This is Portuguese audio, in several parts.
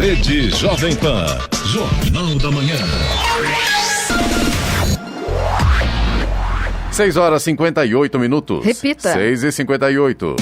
Rede Jovem Pan, Jornal da Manhã. 6h58. Repita. 6h58.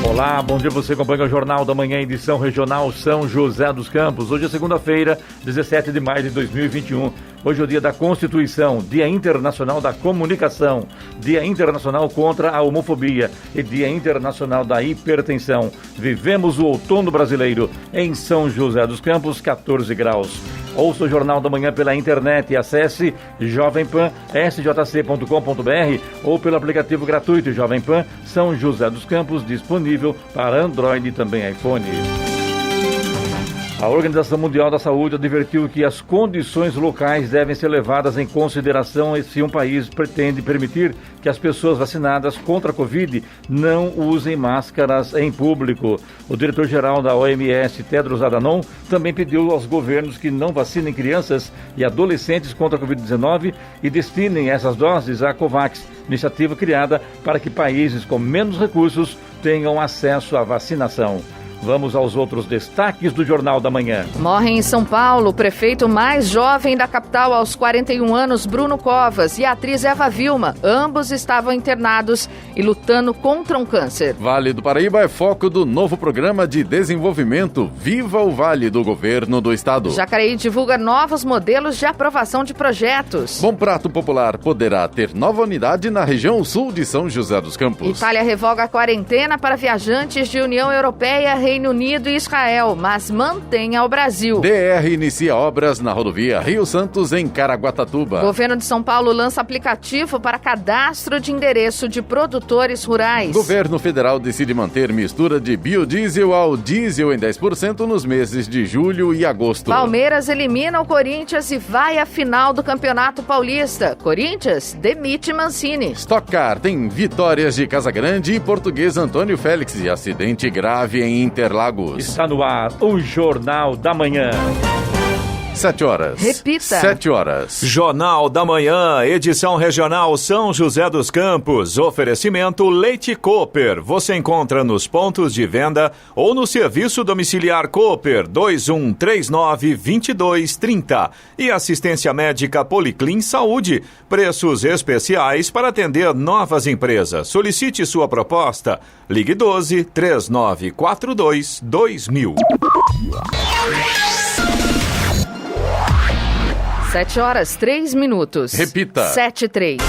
Olá, bom dia, você acompanha o Jornal da Manhã, edição regional São José dos Campos. Hoje é segunda-feira, 17 de maio de 2021. Hoje é o dia da Constituição, Dia Internacional da Comunicação, Dia Internacional contra a Homofobia e Dia Internacional da Hipertensão. Vivemos o outono brasileiro em São José dos Campos, 14 graus. Ouça o Jornal da Manhã pela internet e acesse jovempansjc.com.br ou pelo aplicativo gratuito Jovem Pan São José dos Campos, disponível para Android e também iPhone. A Organização Mundial da Saúde advertiu que as condições locais devem ser levadas em consideração se um país pretende permitir que as pessoas vacinadas contra a Covid não usem máscaras em público. O diretor-geral da OMS, Tedros Adhanom, também pediu aos governos que não vacinem crianças e adolescentes contra a Covid-19 e destinem essas doses à COVAX, iniciativa criada para que países com menos recursos tenham acesso à vacinação. Vamos aos outros destaques do Jornal da Manhã. Morre em São Paulo o prefeito mais jovem da capital aos 41 anos, Bruno Covas, e a atriz Eva Vilma. Ambos estavam internados e lutando contra um câncer. Vale do Paraíba é foco do novo programa de desenvolvimento Viva o Vale do Governo do Estado. Jacareí divulga novos modelos de aprovação de projetos. Bom Prato Popular poderá ter nova unidade na região sul de São José dos Campos. Itália revoga a quarentena para viajantes de União Europeia, Reino Unido e Israel, mas mantém ao Brasil. DR inicia obras na rodovia Rio Santos, em Caraguatatuba. Governo de São Paulo lança aplicativo para cadastro de endereço de produtores rurais. Governo federal decide manter mistura de biodiesel ao diesel em 10% nos meses de julho e agosto. Palmeiras elimina o Corinthians e vai à final do Campeonato Paulista. Corinthians demite Mancini. Stock Car tem vitórias de Casagrande e Português Antônio Félix e acidente grave em Interlagos. Está no ar o Jornal da Manhã. 7 horas. Repita. 7 horas. Jornal da Manhã, edição regional São José dos Campos. Oferecimento Leite Cooper. Você encontra nos pontos de venda ou no serviço domiciliar Cooper 2139-2230. E assistência médica Policlin Saúde. Preços especiais para atender novas empresas. Solicite sua proposta. Ligue 12-3942-2000. 7 horas, 3 minutos. Repita. 7:03.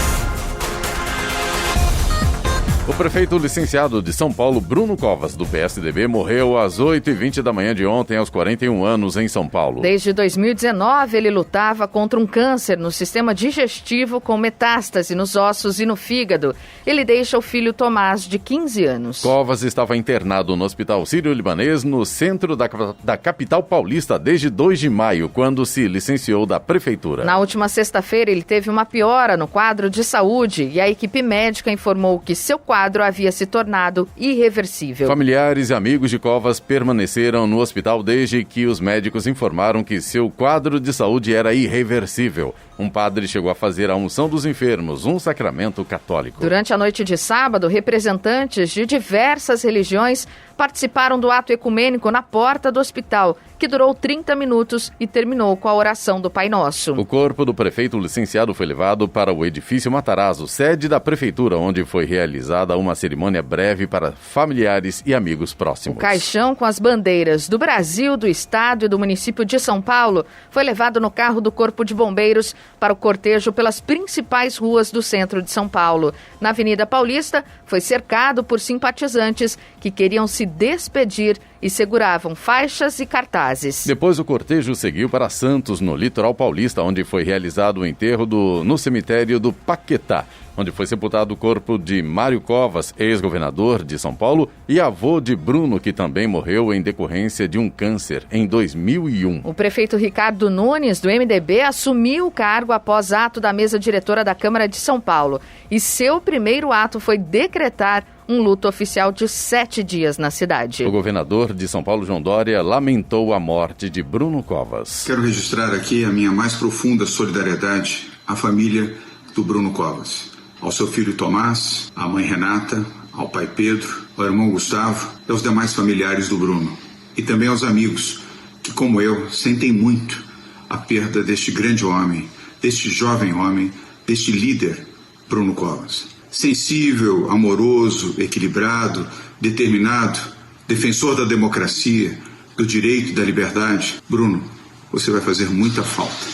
O prefeito licenciado de São Paulo, Bruno Covas, do PSDB, morreu às 8h20 da manhã de ontem, aos 41 anos, em São Paulo. Desde 2019, ele lutava contra um câncer no sistema digestivo com metástase nos ossos e no fígado. Ele deixa o filho Tomás, de 15 anos. Covas estava internado no Hospital Sírio-Libanês, no centro da capital paulista, desde 2 de maio, quando se licenciou da prefeitura. Na última sexta-feira, ele teve uma piora no quadro de saúde e a equipe médica informou que seu quadro havia se tornado irreversível. Familiares e amigos de Covas permaneceram no hospital desde que os médicos informaram que seu quadro de saúde era irreversível. Um padre chegou a fazer a unção dos enfermos, um sacramento católico. Durante a noite de sábado, representantes de diversas religiões participaram do ato ecumênico na porta do hospital, que durou 30 minutos e terminou com a oração do Pai Nosso. O corpo do prefeito licenciado foi levado para o edifício Matarazzo, sede da prefeitura, onde foi realizada uma cerimônia breve para familiares e amigos próximos. O caixão com as bandeiras do Brasil, do Estado e do município de São Paulo foi levado no carro do Corpo de Bombeiros para o cortejo pelas principais ruas do centro de São Paulo. Na Avenida Paulista, foi cercado por simpatizantes que queriam se despedir e seguravam faixas e cartazes. Depois o cortejo seguiu para Santos, no litoral paulista, onde foi realizado o enterro no cemitério do Paquetá, onde foi sepultado o corpo de Mário Covas, ex-governador de São Paulo, e avô de Bruno, que também morreu em decorrência de um câncer em 2001. O prefeito Ricardo Nunes, do MDB, assumiu o cargo após ato da mesa diretora da Câmara de São Paulo. E seu primeiro ato foi decretar um luto oficial de 7 dias na cidade. O governador de São Paulo, João Dória, lamentou a morte de Bruno Covas. Quero registrar aqui a minha mais profunda solidariedade à família do Bruno Covas. ao seu filho Tomás, à mãe Renata, ao pai Pedro, ao irmão Gustavo e aos demais familiares do Bruno. E também aos amigos que, como eu, sentem muito a perda deste grande homem, deste jovem homem, deste líder, Bruno Covas. Sensível, amoroso, equilibrado, determinado, defensor da democracia, do direito e da liberdade. Bruno, você vai fazer muita falta.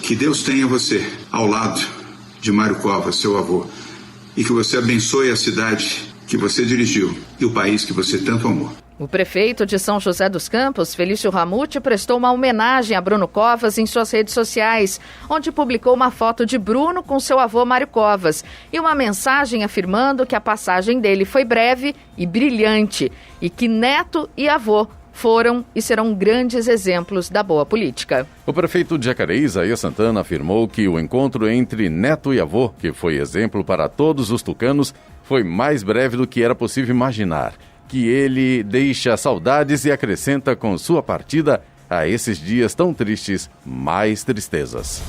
Que Deus tenha você ao lado de Mário Covas, seu avô, e que você abençoe a cidade que você dirigiu e o país que você tanto amou. O prefeito de São José dos Campos, Felício Ramute, prestou uma homenagem a Bruno Covas em suas redes sociais, onde publicou uma foto de Bruno com seu avô Mário Covas e uma mensagem afirmando que a passagem dele foi breve e brilhante e que neto e avô foram e serão grandes exemplos da boa política. O prefeito de Jacareí, Isaías Santana, afirmou que o encontro entre neto e avô, que foi exemplo para todos os tucanos, foi mais breve do que era possível imaginar. Que ele deixa saudades e acrescenta com sua partida a esses dias tão tristes, mais tristezas.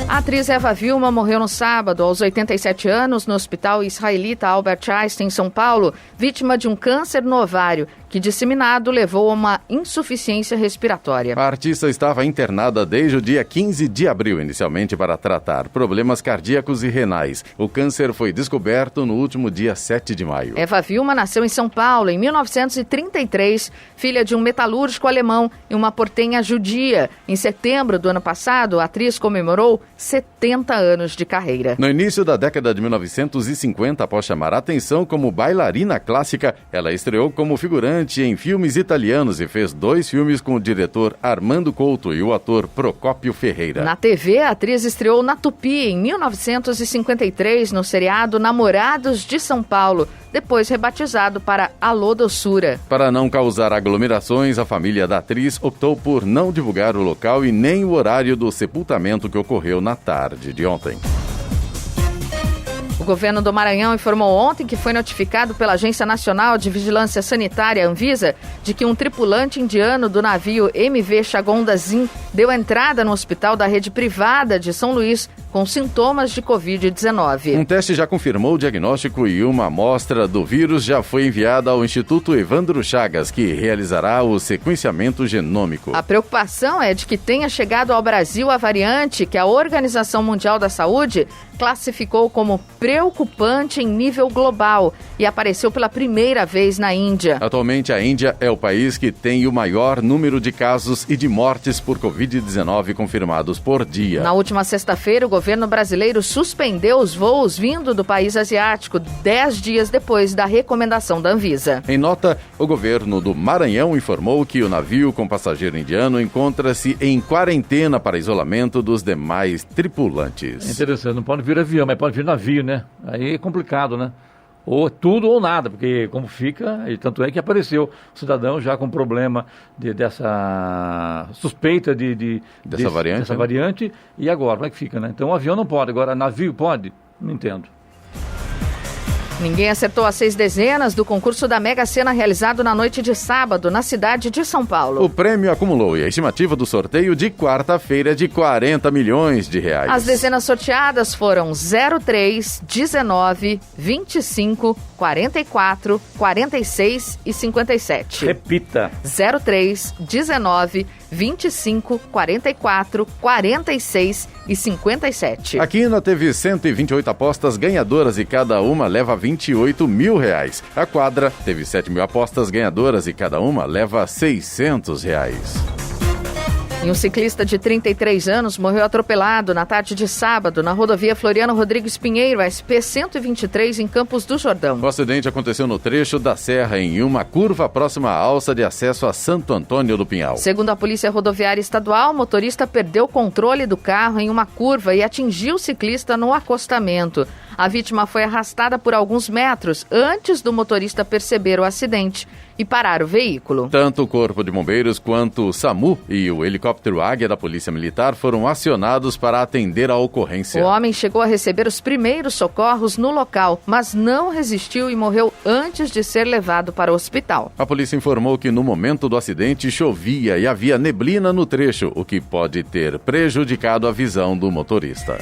A atriz Eva Vilma morreu no sábado, aos 87 anos, no Hospital Israelita Albert Einstein, em São Paulo, vítima de um câncer no ovário, que disseminado levou a uma insuficiência respiratória. A artista estava internada desde o dia 15 de abril, inicialmente para tratar problemas cardíacos e renais. O câncer foi descoberto no último dia 7 de maio. Eva Vilma nasceu em São Paulo em 1933, filha de um metalúrgico alemão e uma portenha judia. Em setembro do ano passado, a atriz comemorou 70 anos de carreira. No início da década de 1950, após chamar a atenção como bailarina clássica, ela estreou como figurante em filmes italianos e fez 2 filmes com o diretor Armando Couto e o ator Procópio Ferreira. Na TV, a atriz estreou na Tupi em 1953 no seriado Namorados de São Paulo, depois rebatizado para Alô Doçura. Para não causar aglomerações, a família da atriz optou por não divulgar o local e nem o horário do sepultamento que ocorreu na tarde de ontem. O governo do Maranhão informou ontem que foi notificado pela Agência Nacional de Vigilância Sanitária, Anvisa, de que um tripulante indiano do navio MV Chagonda Zin deu entrada no hospital da rede privada de São Luís com sintomas de Covid-19. Um teste já confirmou o diagnóstico e uma amostra do vírus já foi enviada ao Instituto Evandro Chagas, que realizará o sequenciamento genômico. A preocupação é de que tenha chegado ao Brasil a variante que a Organização Mundial da Saúde classificou como preocupante em nível global e apareceu pela primeira vez na Índia. Atualmente, a Índia é o país que tem o maior número de casos e de mortes por Covid-19 confirmados por dia. Na última sexta-feira, o governo brasileiro suspendeu os voos vindo do país asiático 10 dias depois da recomendação da Anvisa. Em nota, o governo do Maranhão informou que o navio com passageiro indiano encontra-se em quarentena para isolamento dos demais tripulantes. É interessante, não pode vir avião, mas pode vir navio, né? Aí é complicado, né? Ou tudo ou nada, porque como fica, e tanto é que apareceu o cidadão já com problema dessa suspeita dessa variante, e agora, como é que fica, né? Então o avião não pode, agora navio pode? Não entendo. Ninguém acertou as 6 dezenas do concurso da Mega Sena realizado na noite de sábado, na cidade de São Paulo. O prêmio acumulou e a estimativa do sorteio de quarta-feira é de 40 milhões de reais. As dezenas sorteadas foram 03, 19, 25, 44, 46 e 57. Repita. 03, 19, 25, 44, 46 e 57. A Quina teve 128 apostas ganhadoras e cada uma leva 28 mil reais. A Quadra teve 7 mil apostas ganhadoras e cada uma leva 600 reais. E um ciclista de 33 anos morreu atropelado na tarde de sábado na rodovia Floriano Rodrigues Pinheiro, SP-123, em Campos do Jordão. O acidente aconteceu no trecho da serra, em uma curva próxima à alça de acesso a Santo Antônio do Pinhal. Segundo a Polícia Rodoviária Estadual, o motorista perdeu o controle do carro em uma curva e atingiu o ciclista no acostamento. A vítima foi arrastada por alguns metros antes do motorista perceber o acidente e parar o veículo. Tanto o Corpo de Bombeiros quanto o SAMU e o helicóptero Águia da Polícia Militar foram acionados para atender a ocorrência. O homem chegou a receber os primeiros socorros no local, mas não resistiu e morreu antes de ser levado para o hospital. A polícia informou que no momento do acidente chovia e havia neblina no trecho, o que pode ter prejudicado a visão do motorista.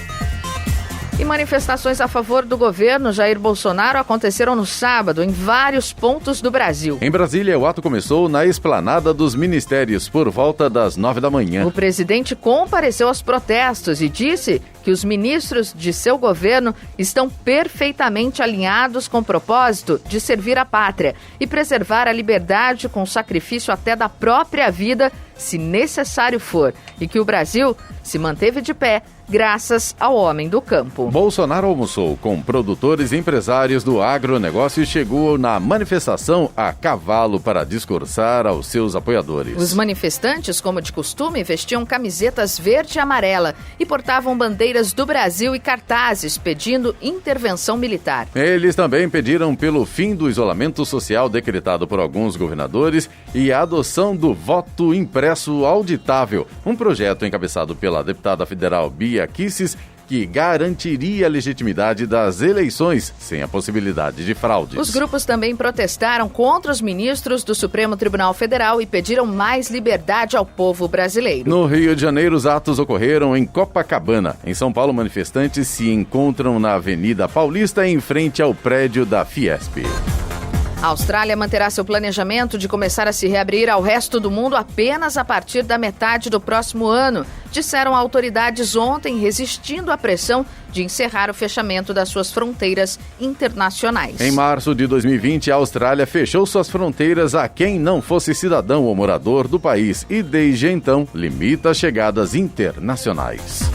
E manifestações a favor do governo Jair Bolsonaro aconteceram no sábado em vários pontos do Brasil. Em Brasília, o ato começou na esplanada dos ministérios por volta das 9 da manhã. O presidente compareceu aos protestos e disse que os ministros de seu governo estão perfeitamente alinhados com o propósito de servir a pátria e preservar a liberdade com sacrifício até da própria vida, se necessário for, e que o Brasil se manteve de pé graças ao homem do campo. Bolsonaro almoçou com produtores e empresários do agronegócio e chegou na manifestação a cavalo para discursar aos seus apoiadores. Os manifestantes, como de costume, vestiam camisetas verde e amarela e portavam bandeiras do Brasil e cartazes pedindo intervenção militar. Eles também pediram pelo fim do isolamento social decretado por alguns governadores e a adoção do voto impresso auditável, um projeto encabeçado pela deputada federal Bia Kicis, que garantiria a legitimidade das eleições sem a possibilidade de fraudes. Os grupos também protestaram contra os ministros do Supremo Tribunal Federal e pediram mais liberdade ao povo brasileiro. No Rio de Janeiro, os atos ocorreram em Copacabana. Em São Paulo, manifestantes se encontram na Avenida Paulista, em frente ao prédio da Fiesp. A Austrália manterá seu planejamento de começar a se reabrir ao resto do mundo apenas a partir da metade do próximo ano, disseram autoridades ontem, resistindo à pressão de encerrar o fechamento das suas fronteiras internacionais. Em março de 2020, a Austrália fechou suas fronteiras a quem não fosse cidadão ou morador do país e, desde então, limita as chegadas internacionais.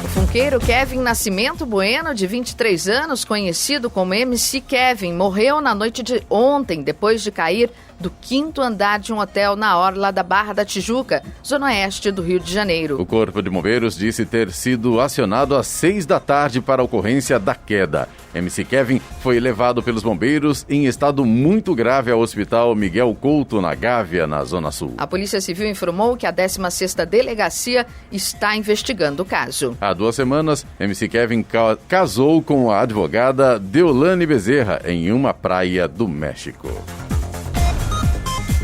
O funkeiro Kevin Nascimento Bueno, de 23 anos, conhecido como MC Kevin, morreu na noite de ontem, depois de cair do 5º andar de um hotel na orla da Barra da Tijuca, zona oeste do Rio de Janeiro. O Corpo de Bombeiros disse ter sido acionado às 6 da tarde para a ocorrência da queda. MC Kevin foi levado pelos bombeiros em estado muito grave ao Hospital Miguel Couto, na Gávea, na Zona Sul. A Polícia Civil informou que a 16ª Delegacia está investigando o caso. Há 2 semanas, MC Kevin casou com a advogada Deolane Bezerra em uma praia do México.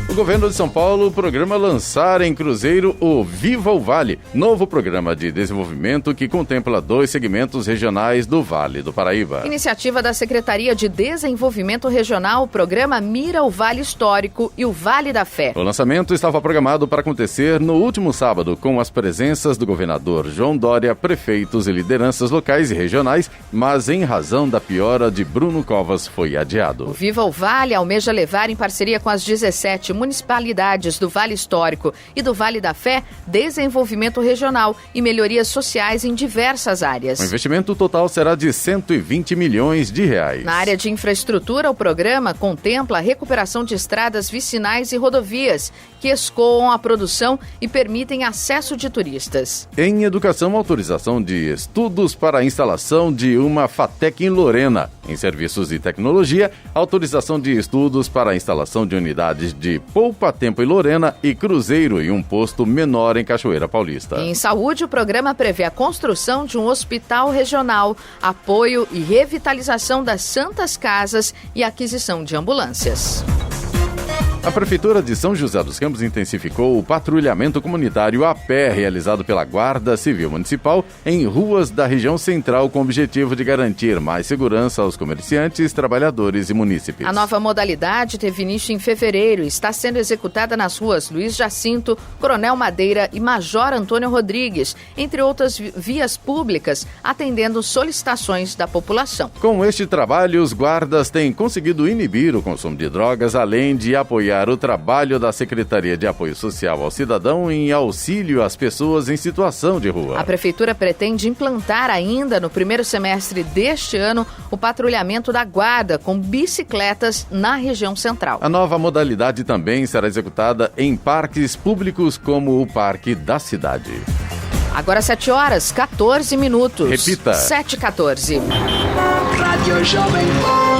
O governo de São Paulo programa lançar em Cruzeiro o Viva o Vale, novo programa de desenvolvimento que contempla 2 segmentos regionais do Vale do Paraíba. Iniciativa da Secretaria de Desenvolvimento Regional, o programa mira o Vale Histórico e o Vale da Fé. O lançamento estava programado para acontecer no último sábado, com as presenças do governador João Dória, prefeitos e lideranças locais e regionais, mas em razão da piora de Bruno Covas foi adiado. O Viva o Vale almeja levar, em parceria com as 17 municipalidades do Vale Histórico e do Vale da Fé, desenvolvimento regional e melhorias sociais em diversas áreas. O investimento total será de R$120 milhões. Na área de infraestrutura, o programa contempla a recuperação de estradas vicinais e rodovias, que escoam a produção e permitem acesso de turistas. Em educação, autorização de estudos para a instalação de uma FATEC em Lorena. Em serviços e tecnologia, autorização de estudos para a instalação de unidades de Poupa-Tempo em Lorena e Cruzeiro e um posto menor em Cachoeira Paulista. Em saúde, o programa prevê a construção de um hospital regional, apoio e revitalização das Santas Casas e aquisição de ambulâncias. A Prefeitura de São José dos Campos intensificou o patrulhamento comunitário a pé realizado pela Guarda Civil Municipal em ruas da região central com o objetivo de garantir mais segurança aos comerciantes, trabalhadores e munícipes. A nova modalidade teve início em fevereiro e está sendo executada nas ruas Luiz Jacinto, Coronel Madeira e Major Antônio Rodrigues, entre outras vias públicas, atendendo solicitações da população. Com este trabalho, os guardas têm conseguido inibir o consumo de drogas, além de apoiar o trabalho da Secretaria de Apoio Social ao Cidadão em auxílio às pessoas em situação de rua. A Prefeitura pretende implantar ainda no primeiro semestre deste ano o patrulhamento da guarda com bicicletas na região central. A nova modalidade também será executada em parques públicos como o Parque da Cidade. Agora 7h14. Repita. 7h14.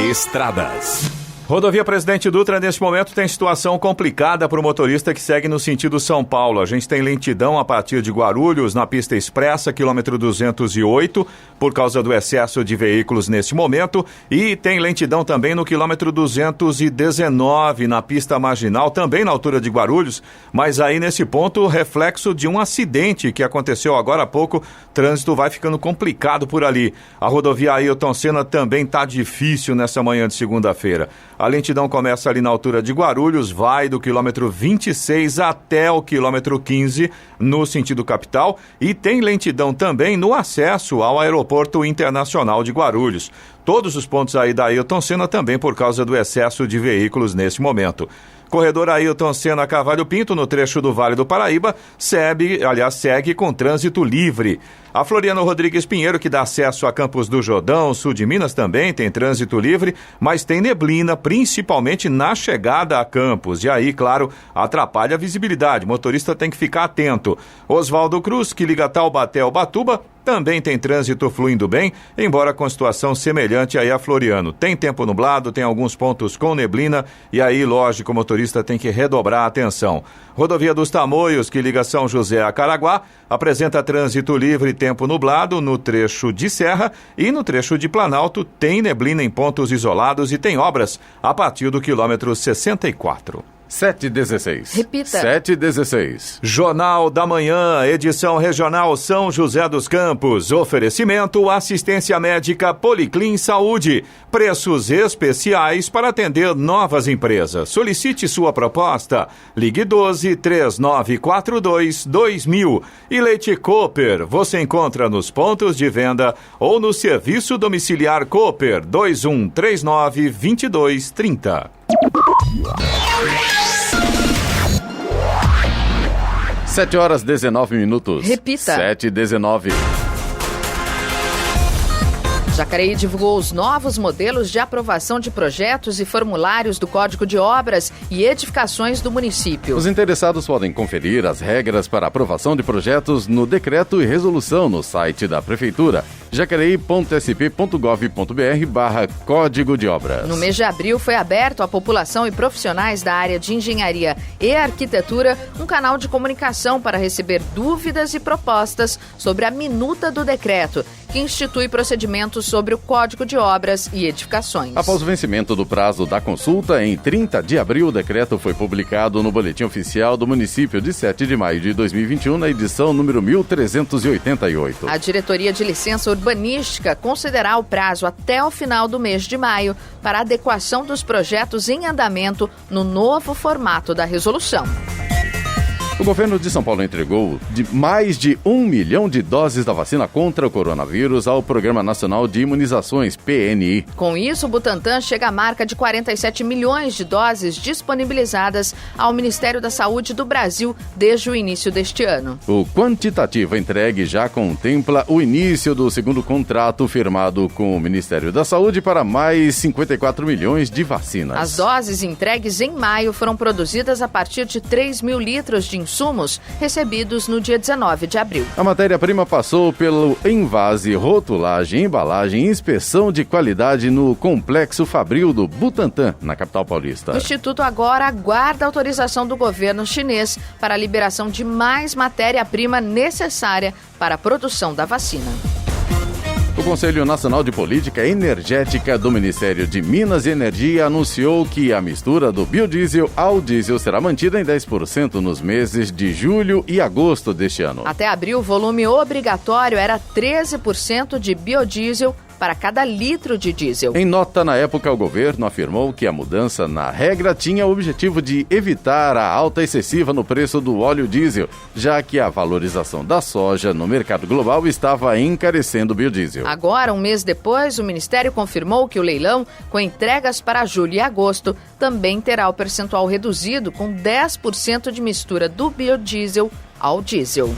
Estradas. Rodovia Presidente Dutra, neste momento, tem situação complicada para o motorista que segue no sentido São Paulo. A gente tem lentidão a partir de Guarulhos, na pista expressa, quilômetro 208, por causa do excesso de veículos neste momento. E tem lentidão também no quilômetro 219, na pista marginal, também na altura de Guarulhos. Mas aí, nesse ponto, reflexo de um acidente que aconteceu agora há pouco. Trânsito vai ficando complicado por ali. A rodovia Ailton Senna também está difícil nessa manhã de segunda-feira. A lentidão começa ali na altura de Guarulhos, vai do quilômetro 26 até o quilômetro 15 no sentido capital, e tem lentidão também no acesso ao Aeroporto Internacional de Guarulhos. Todos os pontos aí da Ailton Senna também por causa do excesso de veículos nesse momento. Corredor Ailton Senna Carvalho Pinto, no trecho do Vale do Paraíba, segue com trânsito livre. A Floriano Rodrigues Pinheiro, que dá acesso a Campos do Jordão, sul de Minas, também tem trânsito livre, mas tem neblina, principalmente na chegada a Campos. E aí, claro, atrapalha a visibilidade. O motorista tem que ficar atento. Oswaldo Cruz, que liga Taubaté ao Ubatuba, também tem trânsito fluindo bem, embora com situação semelhante aí a Floriano. Tem tempo nublado, tem alguns pontos com neblina, e aí, lógico, o motorista tem que redobrar a atenção. Rodovia dos Tamoios, que liga São José a Caraguá, apresenta trânsito livre e tempo nublado no trecho de Serra, e no trecho de Planalto tem neblina em pontos isolados e tem obras a partir do quilômetro 64. 7h16. Repita. 7h16. Jornal da Manhã, edição regional São José dos Campos. Oferecimento assistência médica Policlin Saúde. Preços especiais para atender novas empresas. Solicite sua proposta. Ligue 12-3942-2000. E Leite Cooper, você encontra nos pontos de venda ou no serviço domiciliar Cooper 2139-2230. 7h19. Repita. 7h19. Jacareí divulgou os novos modelos de aprovação de projetos e formulários do Código de Obras e Edificações do município. Os interessados podem conferir as regras para aprovação de projetos no decreto e resolução no site da Prefeitura, jacareí.sp.gov.br/Código de Obras. No mês de abril foi aberto à população e profissionais da área de engenharia e arquitetura um canal de comunicação para receber dúvidas e propostas sobre a minuta do decreto, que institui procedimentos sobre o Código de Obras e Edificações. Após o vencimento do prazo da consulta, em 30 de abril, o decreto foi publicado no Boletim Oficial do Município de 7 de maio de 2021, na edição número 1388. A Diretoria de Licença Urbanística considerará o prazo até o final do mês de maio para adequação dos projetos em andamento no novo formato da resolução. O governo de São Paulo entregou mais de 1 milhão de doses da vacina contra o coronavírus ao Programa Nacional de Imunizações, PNI. Com isso, o Butantan chega à marca de 47 milhões de doses disponibilizadas ao Ministério da Saúde do Brasil desde o início deste ano. O quantitativo entregue já contempla o início do segundo contrato firmado com o Ministério da Saúde para mais 54 milhões de vacinas. As doses entregues em maio foram produzidas a partir de 3 mil litros de insumos recebidos no dia 19 de abril. A matéria-prima passou pelo envase, rotulagem, embalagem e inspeção de qualidade no Complexo Fabril do Butantan, na capital paulista. O Instituto agora aguarda a autorização do governo chinês para a liberação de mais matéria-prima necessária para a produção da vacina. O Conselho Nacional de Política Energética do Ministério de Minas e Energia anunciou que a mistura do biodiesel ao diesel será mantida em 10% nos meses de julho e agosto deste ano. Até abril, o volume obrigatório era 13% de biodiesel para cada litro de diesel. Em nota, na época, o governo afirmou que a mudança na regra tinha o objetivo de evitar a alta excessiva no preço do óleo diesel, já que a valorização da soja no mercado global estava encarecendo o biodiesel. Agora, um mês depois, o Ministério confirmou que o leilão, com entregas para julho e agosto, também terá o percentual reduzido com 10% de mistura do biodiesel ao diesel.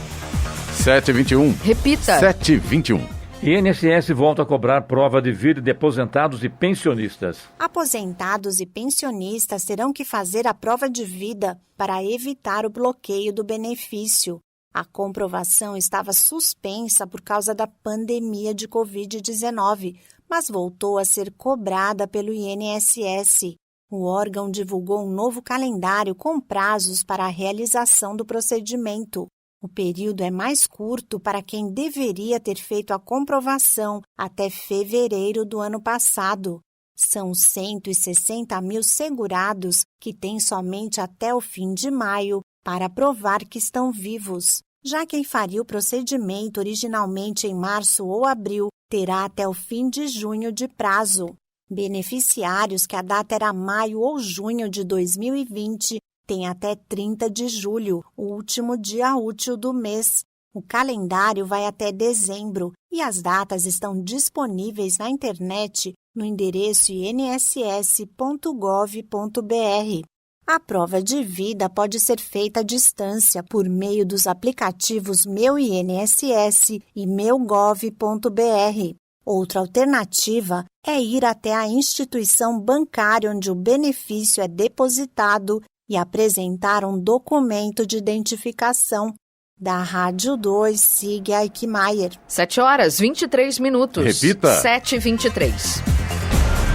7h21. Repita. 7h21. INSS volta a cobrar prova de vida de aposentados e pensionistas. Aposentados e pensionistas terão que fazer a prova de vida para evitar o bloqueio do benefício. A comprovação estava suspensa por causa da pandemia de Covid-19, mas voltou a ser cobrada pelo INSS. o órgão divulgou um novo calendário com prazos para a realização do procedimento. O período é mais curto para quem deveria ter feito a comprovação até fevereiro do ano passado. São 160 mil segurados que têm somente até o fim de maio para provar que estão vivos. Já quem faria o procedimento originalmente em março ou abril terá até o fim de junho de prazo. Beneficiários que a data era maio ou junho de 2020 têm até 30 de julho, o último dia útil do mês. O calendário vai até dezembro e as datas estão disponíveis na internet no endereço inss.gov.br. A prova de vida pode ser feita à distância por meio dos aplicativos Meu INSS e meugov.br. Outra alternativa é ir até a instituição bancária onde o benefício é depositado e apresentar um documento de identificação. Da Rádio 2, siga Eichmeier. 7h23. Repita. 7h23.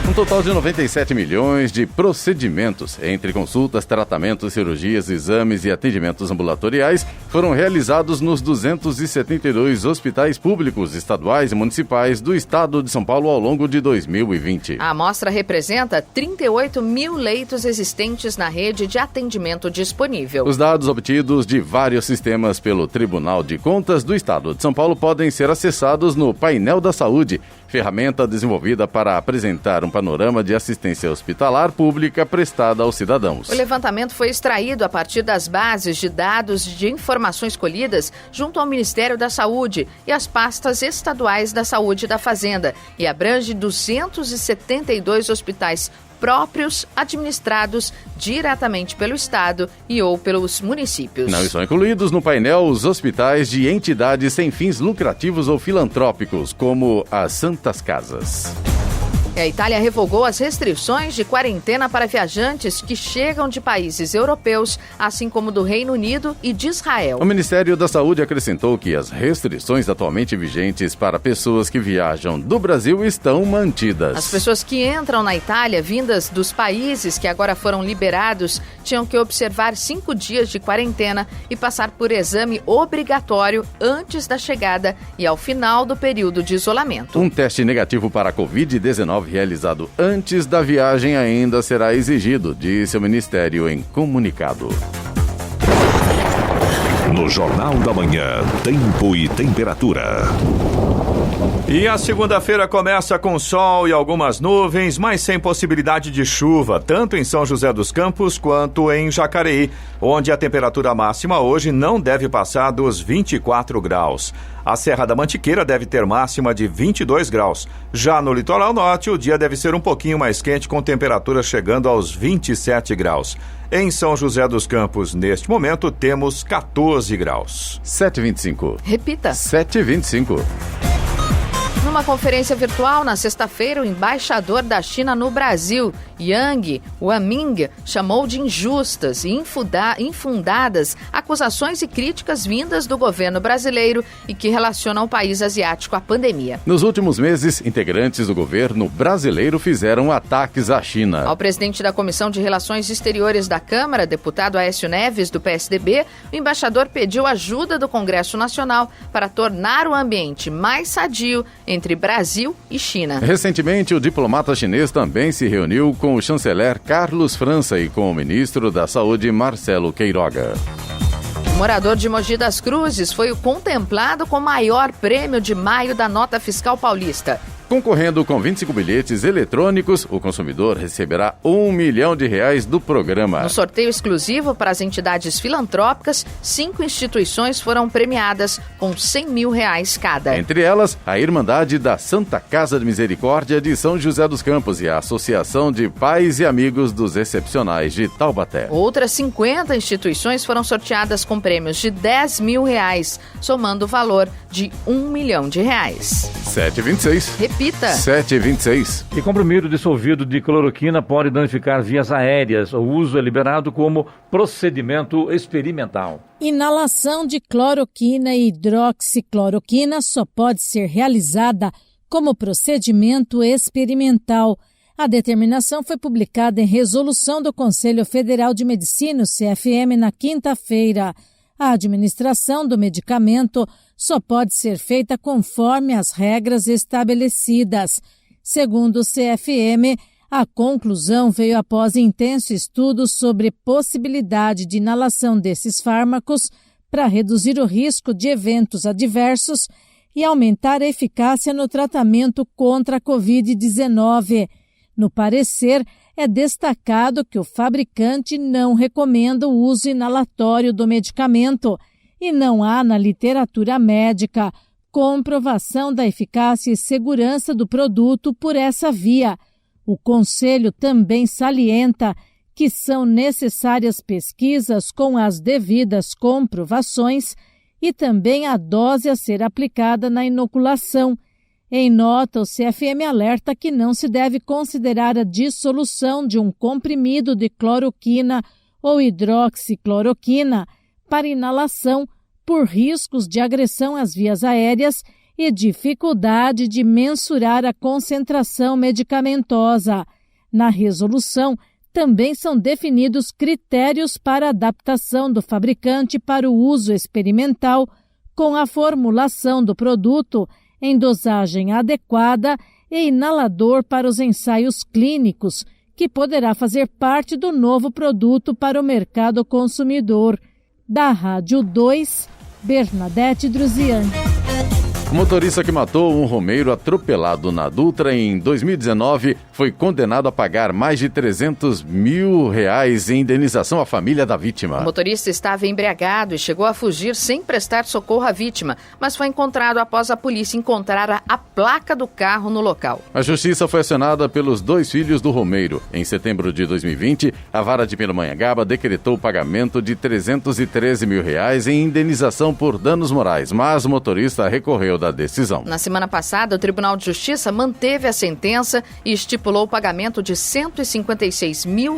Um total de 97 milhões de procedimentos, entre consultas, tratamentos, cirurgias, exames e atendimentos ambulatoriais, foram realizados nos 272 hospitais públicos, estaduais e municipais do estado de São Paulo ao longo de 2020. A amostra representa 38 mil leitos existentes na rede de atendimento disponível. Os dados obtidos de vários sistemas pelo Tribunal de Contas do Estado de São Paulo podem ser acessados no Painel da Saúde, ferramenta desenvolvida para apresentar um panorama de assistência hospitalar pública prestada aos cidadãos. O levantamento foi extraído a partir das bases de dados de informações colhidas junto ao Ministério da Saúde e as pastas estaduais da Saúde e da Fazenda e abrange 272 hospitais próprios administrados diretamente pelo Estado e ou pelos municípios. Não estão incluídos no painel os hospitais de entidades sem fins lucrativos ou filantrópicos, como as Santas Casas. A Itália revogou as restrições de quarentena para viajantes que chegam de países europeus, assim como do Reino Unido e de Israel. O Ministério da Saúde acrescentou que as restrições atualmente vigentes para pessoas que viajam do Brasil estão mantidas. As pessoas que entram na Itália, vindas dos países que agora foram liberados, tinham que observar 5 dias de quarentena e passar por exame obrigatório antes da chegada e ao final do período de isolamento. Um teste negativo para a Covid-19 realizado antes da viagem ainda será exigido, disse o Ministério em comunicado. No Jornal da Manhã, tempo e temperatura. E a segunda-feira começa com sol e algumas nuvens, mas sem possibilidade de chuva, tanto em São José dos Campos quanto em Jacareí, onde a temperatura máxima hoje não deve passar dos 24 graus. A Serra da Mantiqueira deve ter máxima de 22 graus. Já no litoral norte, o dia deve ser um pouquinho mais quente, com temperatura chegando aos 27 graus. Em São José dos Campos, neste momento, temos 14 graus. 7h25. Repita. 7h25. Numa conferência virtual na sexta-feira, o embaixador da China no Brasil, Yang Waming, chamou de injustas e infundadas acusações e críticas vindas do governo brasileiro e que relacionam o país asiático à pandemia. Nos últimos meses, integrantes do governo brasileiro fizeram ataques à China. Ao presidente da Comissão de Relações Exteriores da Câmara, deputado Aécio Neves, do PSDB, o embaixador pediu ajuda do Congresso Nacional para tornar o ambiente mais sadio entre Brasil e China. Recentemente, o diplomata chinês também se reuniu com o chanceler Carlos França e com o ministro da Saúde, Marcelo Queiroga. O morador de Mogi das Cruzes foi o contemplado com o maior prêmio de maio da nota fiscal paulista. Concorrendo com 25 bilhetes eletrônicos, o consumidor receberá R$1 milhão do programa. No sorteio exclusivo para as entidades filantrópicas, 5 instituições foram premiadas com R$100 mil cada. Entre elas, a Irmandade da Santa Casa de Misericórdia de São José dos Campos e a Associação de Pais e Amigos dos Excepcionais de Taubaté. Outras 50 instituições foram sorteadas com prêmios de R$10 mil, somando o valor de R$1 milhão. 7h26. Repita. 7h26. E comprimido dissolvido de cloroquina pode danificar vias aéreas. O uso é liberado como procedimento experimental. Inalação de cloroquina e hidroxicloroquina só pode ser realizada como procedimento experimental. A determinação foi publicada em resolução do Conselho Federal de Medicina, CFM, na quinta-feira. A administração do medicamento só pode ser feita conforme as regras estabelecidas. Segundo o CFM, a conclusão veio após intenso estudo sobre possibilidade de inalação desses fármacos para reduzir o risco de eventos adversos e aumentar a eficácia no tratamento contra a Covid-19. No parecer, é destacado que o fabricante não recomenda o uso inalatório do medicamento e não há na literatura médica comprovação da eficácia e segurança do produto por essa via. O Conselho também salienta que são necessárias pesquisas com as devidas comprovações e também a dose a ser aplicada na inoculação. Em nota, o CFM alerta que não se deve considerar a dissolução de um comprimido de cloroquina ou hidroxicloroquina para inalação por riscos de agressão às vias aéreas e dificuldade de mensurar a concentração medicamentosa. Na resolução, também são definidos critérios para adaptação do fabricante para o uso experimental, com a formulação do produto em dosagem adequada e inalador para os ensaios clínicos, que poderá fazer parte do novo produto para o mercado consumidor. Da Rádio 2, Bernadette Druzian. O motorista que matou um romeiro atropelado na Dutra em 2019 foi condenado a pagar mais de R$300 mil em indenização à família da vítima. O motorista estava embriagado e chegou a fugir sem prestar socorro à vítima, mas foi encontrado após a polícia encontrar a placa do carro no local. A justiça foi acionada pelos 2 filhos do romeiro. Em setembro de 2020, a vara de Pindamonhangaba decretou o pagamento de R$313 mil em indenização por danos morais, mas o motorista recorreu da decisão. Na semana passada, o Tribunal de Justiça manteve a sentença e estipulou o pagamento de R$156 mil,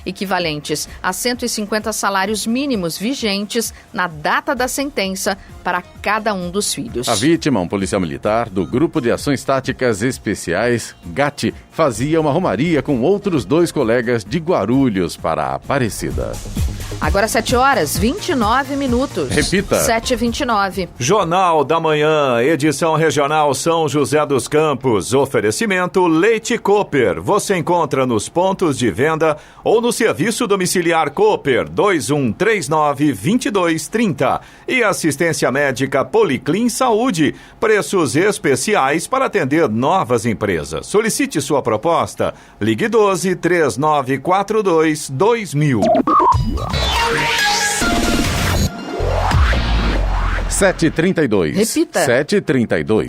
equivalentes a 150 salários mínimos vigentes na data da sentença para cada um dos filhos. A vítima, um policial militar do Grupo de Ações Táticas Especiais, GAT, fazia uma romaria com outros 2 colegas de Guarulhos para a Aparecida. Agora 7h29. Repita. 7h29. Jornal da Manhã, edição regional São José dos Campos. Oferecimento Leite Cooper. Você encontra nos pontos de venda ou no serviço domiciliar Cooper 2139-2230. E assistência médica Policlin Saúde. Preços especiais para atender novas empresas. Solicite sua proposta. Ligue 12-3942-2000. 7h32. Repita. 7h32.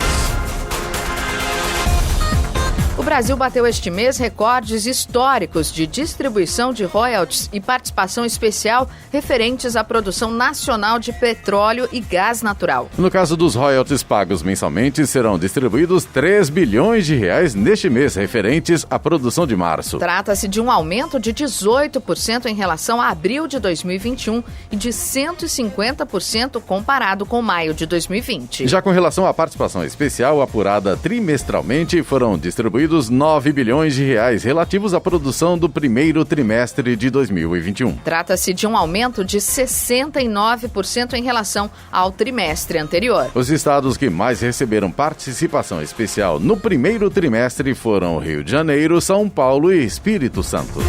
O Brasil bateu este mês recordes históricos de distribuição de royalties e participação especial referentes à produção nacional de petróleo e gás natural. No caso dos royalties pagos mensalmente, serão distribuídos R$3 bilhões neste mês, referentes à produção de março. Trata-se de um aumento de 18% em relação a abril de 2021 e de 150% comparado com maio de 2020. Já com relação à participação especial apurada trimestralmente, foram distribuídos R$9 bilhões relativos à produção do primeiro trimestre de 2021. Trata-se de um aumento de 69% em relação ao trimestre anterior. Os estados que mais receberam participação especial no primeiro trimestre foram Rio de Janeiro, São Paulo e Espírito Santo.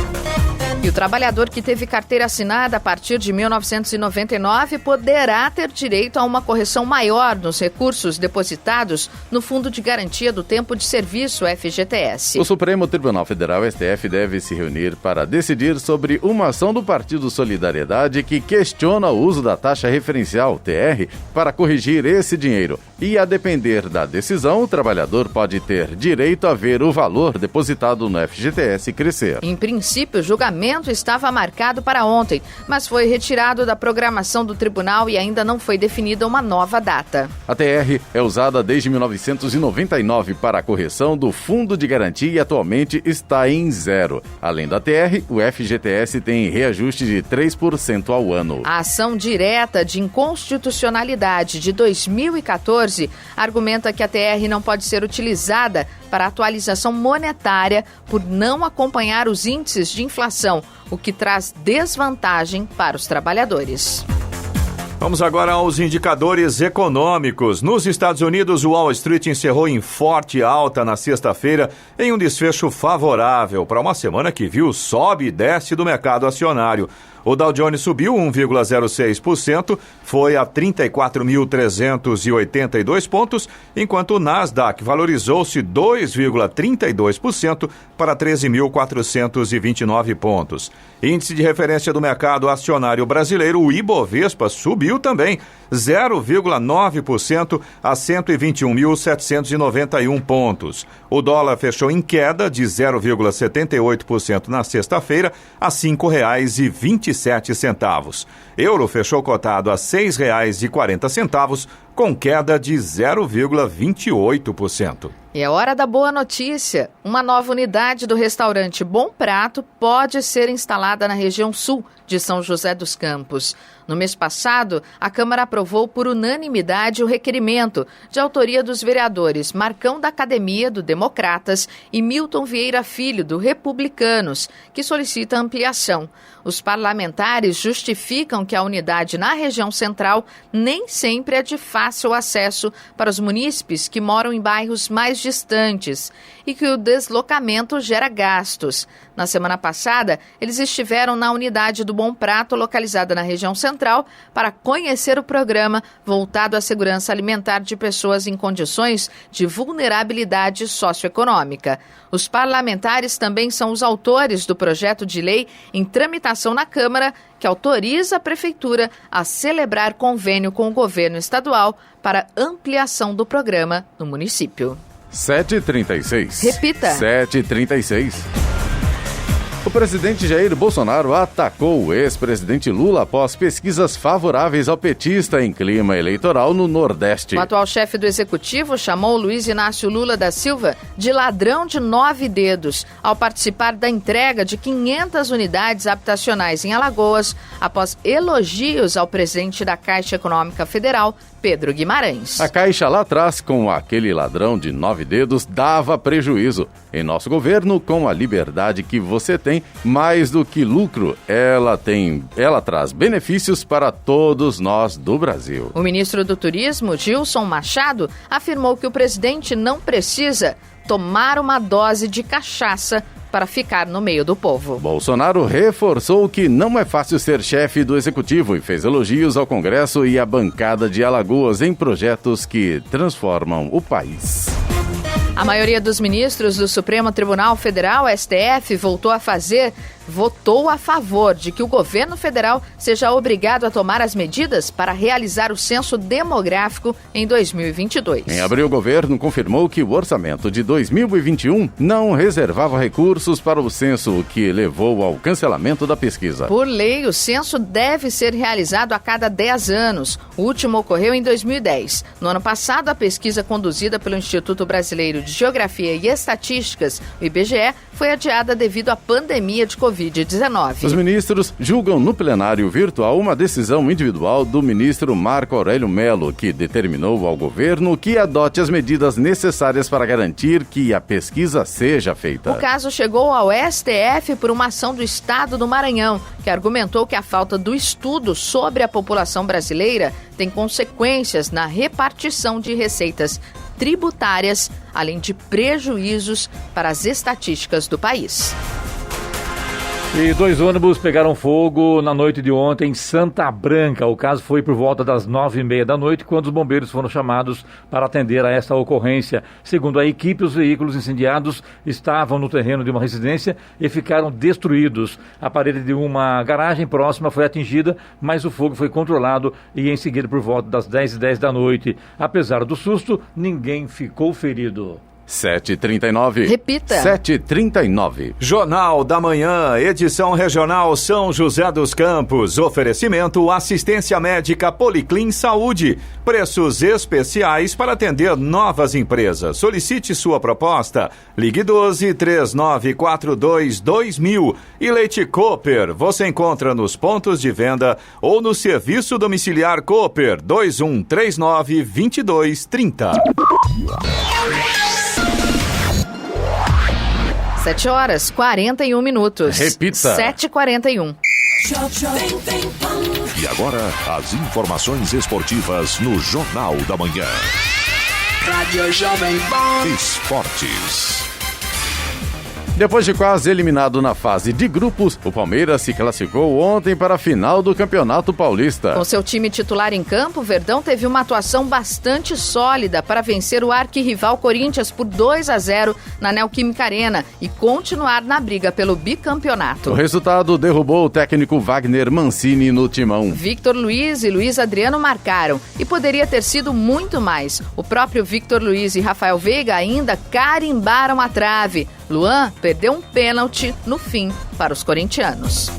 E o trabalhador que teve carteira assinada a partir de 1999 poderá ter direito a uma correção maior nos recursos depositados no Fundo de Garantia do Tempo de Serviço, FGTS. O Supremo Tribunal Federal, STF, deve se reunir para decidir sobre uma ação do Partido Solidariedade que questiona o uso da taxa referencial, TR, para corrigir esse dinheiro. E, a depender da decisão, o trabalhador pode ter direito a ver o valor depositado no FGTS crescer. Em princípio, o julgamento estava marcado para ontem, mas foi retirado da programação do tribunal e ainda não foi definida uma nova data. A TR é usada desde 1999 para a correção do Fundo de Garantia e atualmente está em 0. Além da TR, o FGTS tem reajuste de 3% ao ano. A ação direta de inconstitucionalidade de 2014 argumenta que a TR não pode ser utilizada para atualização monetária por não acompanhar os índices de inflação, o que traz desvantagem para os trabalhadores. Vamos agora aos indicadores econômicos. Nos Estados Unidos, o Wall Street encerrou em forte alta na sexta-feira, em um desfecho favorável para uma semana que viu sobe e desce do mercado acionário. O Dow Jones subiu 1,06%, foi a 34.382 pontos, enquanto o Nasdaq valorizou-se 2,32% para 13.429 pontos. Índice de referência do mercado acionário brasileiro, o Ibovespa, subiu também 0,9% a 121.791 pontos. O dólar fechou em queda de 0,78% na sexta-feira a R$ 5,27. Euro fechou cotado a R$ 6,40, com queda de 0,28%. E é hora da boa notícia. Uma nova unidade do restaurante Bom Prato pode ser instalada na região sul de São José dos Campos. No mês passado, a Câmara aprovou por unanimidade o requerimento de autoria dos vereadores Marcão da Academia, do Democratas, e Milton Vieira Filho, do Republicanos, que solicita ampliação. Os parlamentares justificam que a unidade na região central nem sempre é de fácil acesso para os munícipes que moram em bairros mais distantes e que o deslocamento gera gastos. Na semana passada, eles estiveram na unidade do Bom Prato, localizada na região central, para conhecer o programa voltado à segurança alimentar de pessoas em condições de vulnerabilidade socioeconômica. Os parlamentares também são os autores do projeto de lei em tramitação na Câmara, que autoriza a Prefeitura a celebrar convênio com o governo estadual para ampliação do programa no município. 7h36. Repita. 7h36. O presidente Jair Bolsonaro atacou o ex-presidente Lula após pesquisas favoráveis ao petista em clima eleitoral no Nordeste. O atual chefe do Executivo chamou Luiz Inácio Lula da Silva de ladrão de 9 dedos ao participar da entrega de 500 unidades habitacionais em Alagoas após elogios ao presidente da Caixa Econômica Federal, Pedro Guimarães. A Caixa lá atrás, com aquele ladrão de 9 dedos, dava prejuízo. Em nosso governo, com a liberdade que você tem, mais do que lucro, ela traz benefícios para todos nós do Brasil. O ministro do Turismo, Gilson Machado, afirmou que o presidente não precisa tomar uma dose de cachaça para ficar no meio do povo. Bolsonaro reforçou que não é fácil ser chefe do Executivo e fez elogios ao Congresso e à bancada de Alagoas em projetos que transformam o país. A maioria dos ministros do Supremo Tribunal Federal, STF, votou a favor de que o governo federal seja obrigado a tomar as medidas para realizar o censo demográfico em 2022. Em abril, o governo confirmou que o orçamento de 2021 não reservava recursos para o censo, o que levou ao cancelamento da pesquisa. Por lei, o censo deve ser realizado a cada 10 anos. O último ocorreu em 2010. No ano passado, a pesquisa conduzida pelo Instituto Brasileiro de Geografia e Estatísticas, o IBGE, foi adiada devido à pandemia de Covid-19. Os ministros julgam no plenário virtual uma decisão individual do ministro Marco Aurélio Mello, que determinou ao governo que adote as medidas necessárias para garantir que a pesquisa seja feita. O caso chegou ao STF por uma ação do Estado do Maranhão, que argumentou que a falta do estudo sobre a população brasileira tem consequências na repartição de receitas tributárias, além de prejuízos para as estatísticas do país. E 2 ônibus pegaram fogo na noite de ontem em Santa Branca. O caso foi por volta das 9h30 da noite, quando os bombeiros foram chamados para atender a esta ocorrência. Segundo a equipe, os veículos incendiados estavam no terreno de uma residência e ficaram destruídos. A parede de uma garagem próxima foi atingida, mas o fogo foi controlado e em seguida por volta das 10h10 da noite. Apesar do susto, ninguém ficou ferido. 7h39. Repita. 7h39. Jornal da Manhã, edição regional São José dos Campos. Oferecimento assistência médica Policlin Saúde. Preços especiais para atender novas empresas. Solicite sua proposta. Ligue 12-3942-2000. E Leite Cooper. Você encontra nos pontos de venda ou no serviço domiciliar Cooper 2139-2230. 7h41. Repita. 7h41. E agora, as informações esportivas no Jornal da Manhã. Rádio Jovem Pan. Esportes. Depois de quase eliminado na fase de grupos, o Palmeiras se classificou ontem para a final do Campeonato Paulista. Com seu time titular em campo, o Verdão teve uma atuação bastante sólida para vencer o arquirrival Corinthians por 2-0 na Neoquímica Arena e continuar na briga pelo bicampeonato. O resultado derrubou o técnico Wagner Mancini no timão. Victor Luiz e Luiz Adriano marcaram e poderia ter sido muito mais. O próprio Victor Luiz e Rafael Veiga ainda carimbaram a trave. Luan perdeu um pênalti no fim para os corintianos.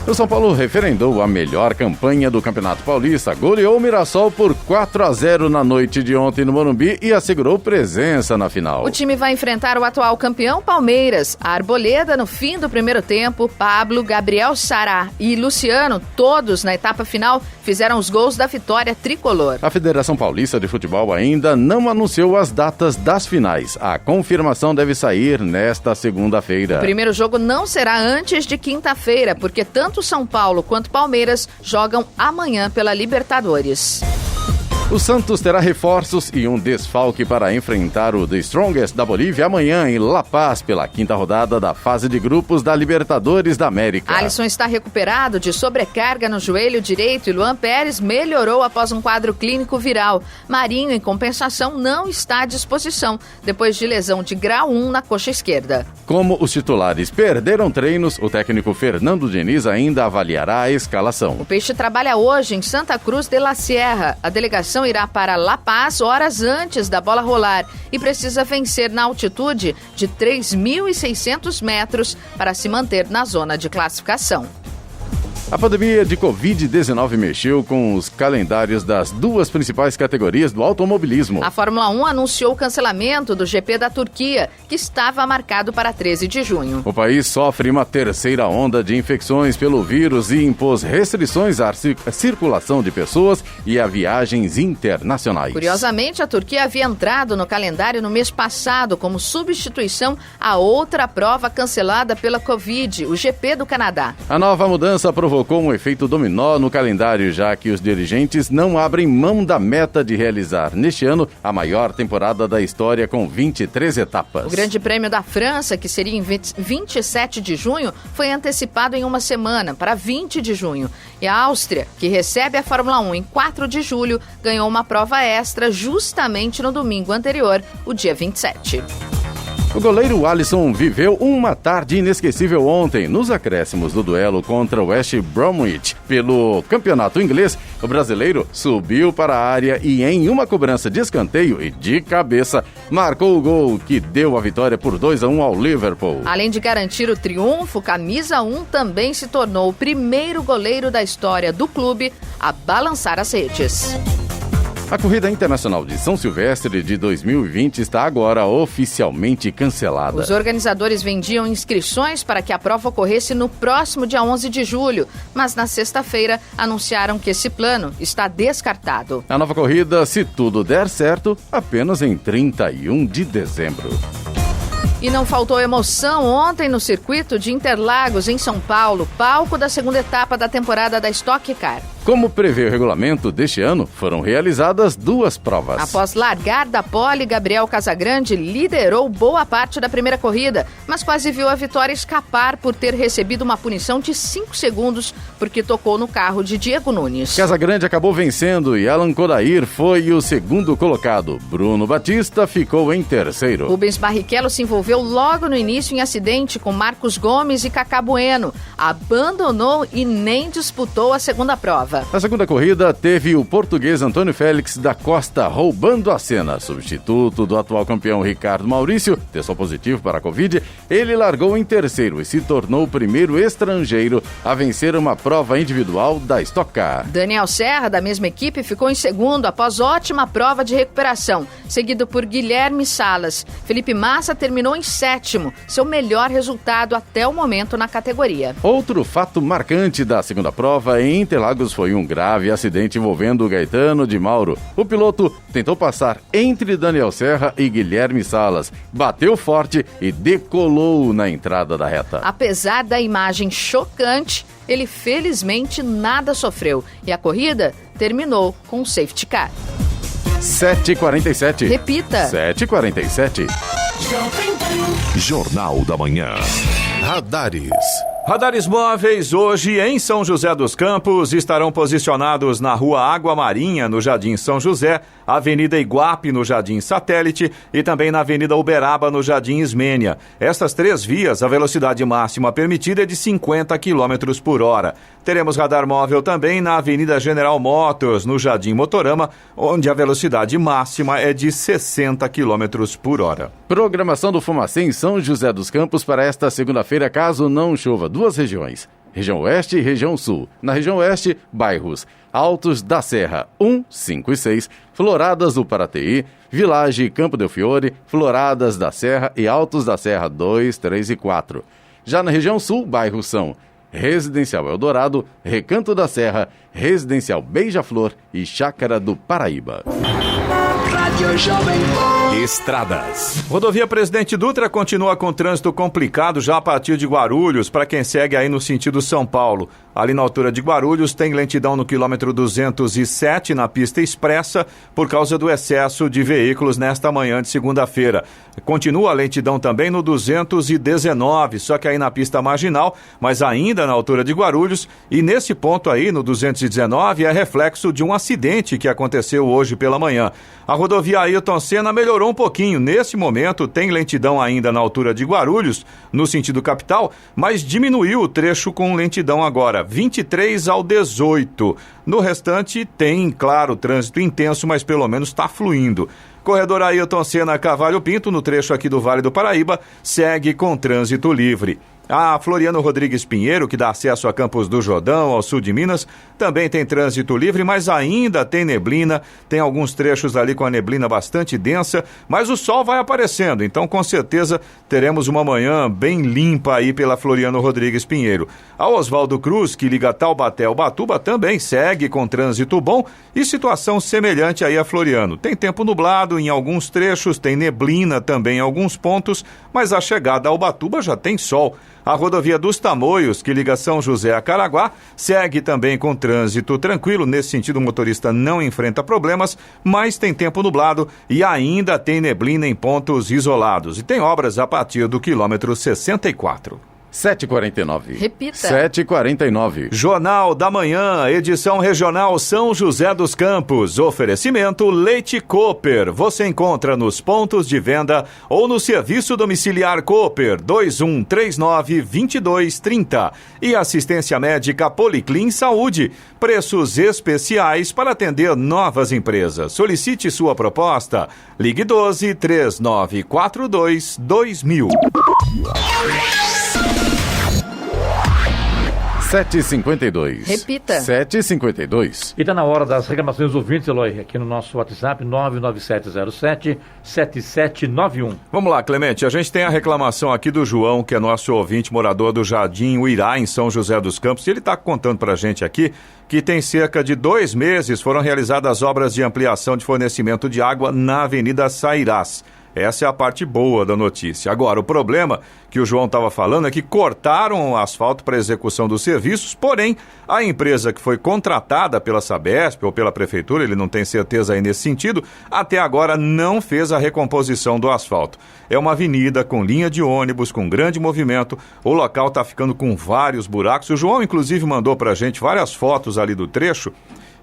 O São Paulo referendou a melhor campanha do Campeonato Paulista, goleou o Mirassol por 4-0 na noite de ontem no Morumbi e assegurou presença na final. O time vai enfrentar o atual campeão Palmeiras. A Arboleda, no fim do primeiro tempo, Pablo, Gabriel Sará e Luciano, todos na etapa final, fizeram os gols da vitória tricolor. A Federação Paulista de Futebol ainda não anunciou as datas das finais. A confirmação deve sair nesta segunda-feira. O primeiro jogo não será antes de quinta-feira, porque tanto São Paulo quanto Palmeiras jogam amanhã pela Libertadores. O Santos terá reforços e um desfalque para enfrentar o The Strongest da Bolívia amanhã em La Paz pela quinta rodada da fase de grupos da Libertadores da América. Alisson está recuperado de sobrecarga no joelho direito e Luan Pérez melhorou após um quadro clínico viral. Marinho, em compensação, não está à disposição depois de lesão de grau 1 na coxa esquerda. Como os titulares perderam treinos, o técnico Fernando Diniz ainda avaliará a escalação. O Peixe trabalha hoje em Santa Cruz de la Sierra. A delegação irá para La Paz horas antes da bola rolar e precisa vencer na altitude de 3.600 metros para se manter na zona de classificação. A pandemia de Covid-19 mexeu com os calendários das duas principais categorias do automobilismo. A Fórmula 1 anunciou o cancelamento do GP da Turquia, que estava marcado para 13 de junho. O país sofre uma terceira onda de infecções pelo vírus e impôs restrições à circulação de pessoas e a viagens internacionais. Curiosamente, a Turquia havia entrado no calendário no mês passado como substituição a outra prova cancelada pela Covid, o GP do Canadá. A nova mudança provocou um efeito dominó no calendário, já que os dirigentes não abrem mão da meta de realizar neste ano a maior temporada da história com 23 etapas. O Grande Prêmio da França, que seria em 27 de junho, foi antecipado em uma semana para 20 de junho. E a Áustria, que recebe a Fórmula 1 em 4 de julho, ganhou uma prova extra justamente no domingo anterior, o dia 27. O goleiro Alisson viveu uma tarde inesquecível ontem. Nos acréscimos do duelo contra o West Bromwich pelo campeonato inglês, o brasileiro subiu para a área e em uma cobrança de escanteio e de cabeça, marcou o gol que deu a vitória por 2-1 ao Liverpool. Além de garantir o triunfo, camisa 1 também se tornou o primeiro goleiro da história do clube a balançar as redes. A Corrida Internacional de São Silvestre de 2020 está agora oficialmente cancelada. Os organizadores vendiam inscrições para que a prova ocorresse no próximo dia 11 de julho, mas na sexta-feira anunciaram que esse plano está descartado. A nova corrida, se tudo der certo, apenas em 31 de dezembro. E não faltou emoção ontem no circuito de Interlagos, em São Paulo, palco da segunda etapa da temporada da Stock Car. Como prevê o regulamento deste ano, foram realizadas duas provas. Após largar da pole, Gabriel Casagrande liderou boa parte da primeira corrida, mas quase viu a vitória escapar por ter recebido uma punição de 5 segundos porque tocou no carro de Diego Nunes. Casagrande acabou vencendo e Alan Kodair foi o segundo colocado. Bruno Batista ficou em terceiro. Rubens Barrichello se envolveu logo no início em acidente com Marcos Gomes e Cacá Bueno. Abandonou e nem disputou a segunda prova. Na segunda corrida, teve o português Antônio Félix da Costa roubando a cena. Substituto do atual campeão Ricardo Maurício, testou positivo para a Covid, ele largou em terceiro e se tornou o primeiro estrangeiro a vencer uma prova individual da Stock Car. Daniel Serra, da mesma equipe, ficou em segundo após ótima prova de recuperação, seguido por Guilherme Salas. Felipe Massa terminou em sétimo, seu melhor resultado até o momento na categoria. Outro fato marcante da segunda prova em Interlagos foi foi um grave acidente envolvendo o Gaetano de Mauro. O piloto tentou passar entre Daniel Serra e Guilherme Salas, bateu forte e decolou na entrada da reta. Apesar da imagem chocante, ele felizmente nada sofreu e a corrida terminou com um safety car. 7h47. Repita. 7h47. Jornal da Manhã. Radares. Radares móveis hoje em São José dos Campos estarão posicionados na Rua Água Marinha, no Jardim São José, Avenida Iguape, no Jardim Satélite e também na Avenida Uberaba, no Jardim Ismênia. Estas 3 vias, a velocidade máxima permitida é de 50 km por hora. Teremos radar móvel também na Avenida General Motors, no Jardim Motorama, onde a velocidade máxima é de 60 km por hora. Programação do Fumacê em São José dos Campos para esta segunda-feira, caso não chova. 2 regiões, região oeste e região sul. Na região oeste, bairros Altos da Serra 1, 5 e 6, Floradas do Paraty, Village Campo del Fiore, Floradas da Serra e Altos da Serra 2, 3 e 4. Já na região sul, bairros são Residencial Eldorado, Recanto da Serra, Residencial Beija-Flor e Chácara do Paraíba. Estradas. Rodovia Presidente Dutra continua com trânsito complicado já a partir de Guarulhos, para quem segue aí no sentido São Paulo. Ali na altura de Guarulhos tem lentidão no quilômetro 207 na pista expressa por causa do excesso de veículos nesta manhã de segunda-feira. Continua a lentidão também no 219, só que aí na pista marginal, mas ainda na altura de Guarulhos, e nesse ponto aí no 219 é reflexo de um acidente que aconteceu hoje pela manhã. A rodovia Ailton Senna melhorou um pouquinho. Nesse momento tem lentidão ainda na altura de Guarulhos, no sentido capital, mas diminuiu o trecho com lentidão agora, 23 ao 18. No restante tem, claro, trânsito intenso, mas pelo menos está fluindo. Corredor Ailton Senna Cavalho Pinto, no trecho aqui do Vale do Paraíba, segue com trânsito livre. A Floriano Rodrigues Pinheiro, que dá acesso a Campos do Jordão, ao sul de Minas, também tem trânsito livre, mas ainda tem neblina, tem alguns trechos ali com a neblina bastante densa, mas o sol vai aparecendo, então com certeza teremos uma manhã bem limpa aí pela Floriano Rodrigues Pinheiro. A Oswaldo Cruz, que liga Taubaté ao Ubatuba, também segue com trânsito bom e situação semelhante aí a Floriano. Tem tempo nublado em alguns trechos, tem neblina também em alguns pontos, mas a chegada ao Ubatuba já tem sol. A rodovia dos Tamoios, que liga São José a Caraguá, segue também com trânsito tranquilo. Nesse sentido, o motorista não enfrenta problemas, mas tem tempo nublado e ainda tem neblina em pontos isolados. E tem obras a partir do quilômetro 64. 7h49. Repita. 7h49. Jornal da Manhã, edição regional São José dos Campos. Oferecimento Leite Cooper. Você encontra nos pontos de venda ou no serviço domiciliar Cooper 2139-2230. E assistência médica Policlin Saúde. Preços especiais para atender novas empresas. Solicite sua proposta. Ligue 12-3942-2000. 7h52. Repita. 7h52. E está na hora das reclamações dos ouvintes, Eloy, aqui no nosso WhatsApp, 99707-7791. Vamos lá, Clemente, a gente tem a reclamação aqui do João, que é nosso ouvinte, morador do Jardim Uirá, em São José dos Campos, e ele está contando para a gente aqui que tem cerca de 2 meses foram realizadas obras de ampliação de fornecimento de água na Avenida Sairás. Essa é a parte boa da notícia. Agora, o problema que o João estava falando é que cortaram o asfalto para execução dos serviços, porém, a empresa que foi contratada pela Sabesp ou pela Prefeitura, ele não tem certeza aí nesse sentido, até agora não fez a recomposição do asfalto. É uma avenida com linha de ônibus, com grande movimento, o local está ficando com vários buracos. O João, inclusive, mandou para a gente várias fotos ali do trecho.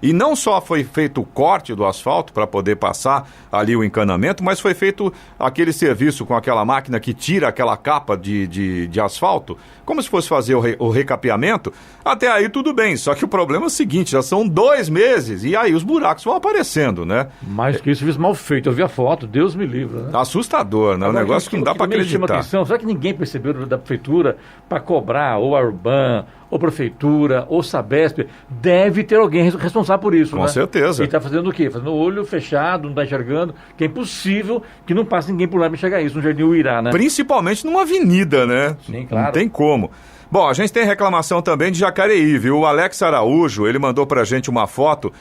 E não só foi feito o corte do asfalto para poder passar ali o encanamento, mas foi feito aquele serviço com aquela máquina que tira aquela capa de asfalto, como se fosse fazer o recapeamento. Até aí tudo bem, só que o problema é o seguinte, já são 2 meses e aí os buracos vão aparecendo, né? Mais que isso, serviço mal feito, eu vi a foto, Deus me livre. Né? Assustador, né? Agora, um negócio que não dá para acreditar. Atenção, será que ninguém percebeu da Prefeitura para cobrar ou a Urban ou Prefeitura, ou Sabesp, deve ter alguém responsável por isso, Com certeza. E está fazendo o quê? Fazendo o olho fechado, não está enxergando, que é impossível que não passe ninguém por lá para enxergar isso no Jardim Uirá, né? Principalmente numa avenida, né? Sim, claro. Não tem como. Bom, a gente tem reclamação também de Jacareí, viu? O Alex Araújo, ele mandou pra gente uma foto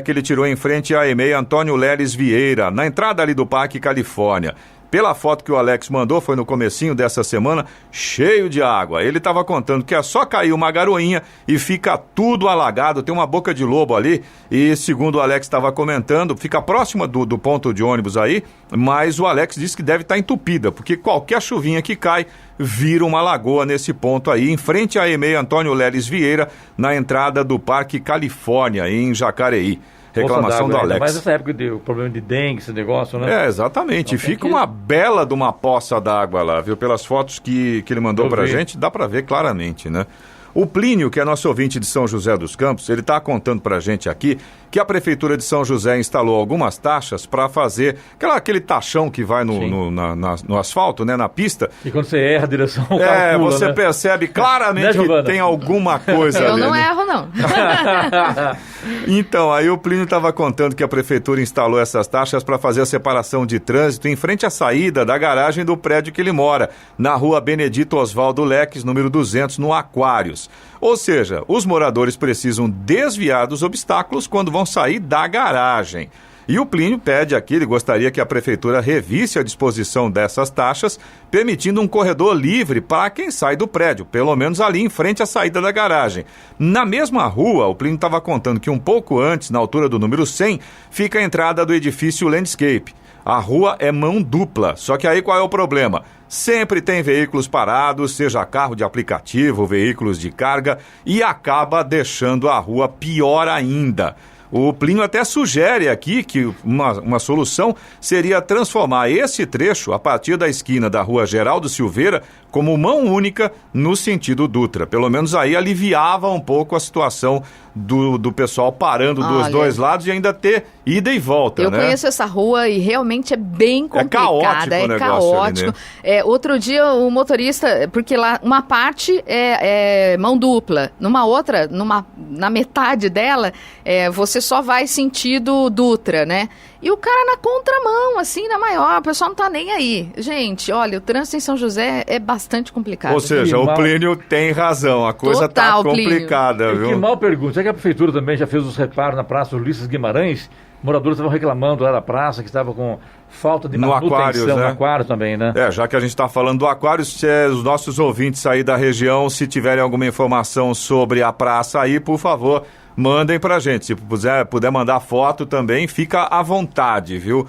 que ele tirou em frente à EMEI Antônio Leles Vieira, na entrada ali do Parque Califórnia. Pela foto que o Alex mandou, foi no comecinho dessa semana, cheio de água. Ele estava contando que é só cair uma garoinha e fica tudo alagado, tem uma boca de lobo ali, e segundo o Alex estava comentando, fica próxima do ponto de ônibus aí, mas o Alex disse que deve estar entupida, porque qualquer chuvinha que cai, vira uma lagoa nesse ponto aí, em frente à EMEI Antônio Leles Vieira, na entrada do Parque Califórnia, em Jacareí. Reclamação do Alex. Mas nessa época o problema de dengue, esse negócio, né? Exatamente. Então, fica uma bela de uma poça d'água lá, viu? Pelas fotos que ele mandou pra gente, dá pra ver claramente, né? O Plínio, que é nosso ouvinte de São José dos Campos, ele está contando para a gente aqui que a Prefeitura de São José instalou algumas taxas para fazer aquele taxão que vai no asfalto, né, na pista. E quando você erra a direção, o carro pula, você percebe claramente que tem alguma coisa ali. Eu não erro, não. Então, aí o Plínio estava contando que a Prefeitura instalou essas taxas para fazer a separação de trânsito em frente à saída da garagem do prédio que ele mora, na rua Benedito Osvaldo Leques, número 200, no Aquários. Ou seja, os moradores precisam desviar dos obstáculos quando vão sair da garagem. E o Plínio pede aqui, ele gostaria que a Prefeitura revisse a disposição dessas taxas, permitindo um corredor livre para quem sai do prédio, pelo menos ali em frente à saída da garagem. Na mesma rua, o Plínio estava contando que um pouco antes, na altura do número 100, fica a entrada do edifício Landscape. A rua é mão dupla, só que aí qual é o problema? Sempre tem veículos parados, seja carro de aplicativo, veículos de carga, e acaba deixando a rua pior ainda. O Plínio até sugere aqui que uma solução seria transformar esse trecho, a partir da esquina da rua Geraldo Silveira, como mão única no sentido Dutra. Pelo menos aí aliviava um pouco a situação do pessoal parando dos dois lados e ainda ter ida e volta, Eu conheço essa rua e realmente é bem complicada. É caótico. Ali, né? Outro dia o motorista, porque lá uma parte é mão dupla, numa outra, na metade dela, você só vai sentido Dutra, né? E o cara na contramão, assim, na maior, o pessoal não tá nem aí. Gente, olha, o trânsito em São José é bastante complicado. Ou seja, o Plínio tem razão, a coisa tá complicada, viu? Que mal pergunta, será que a Prefeitura também já fez os reparos na Praça Ulisses Guimarães? Moradores estavam reclamando lá da praça, que estava com falta de manutenção no Aquário também, né? Já que a gente está falando do Aquário, se os nossos ouvintes aí da região, se tiverem alguma informação sobre a praça aí, por favor, mandem pra gente. Se puder mandar foto também, fica à vontade, viu?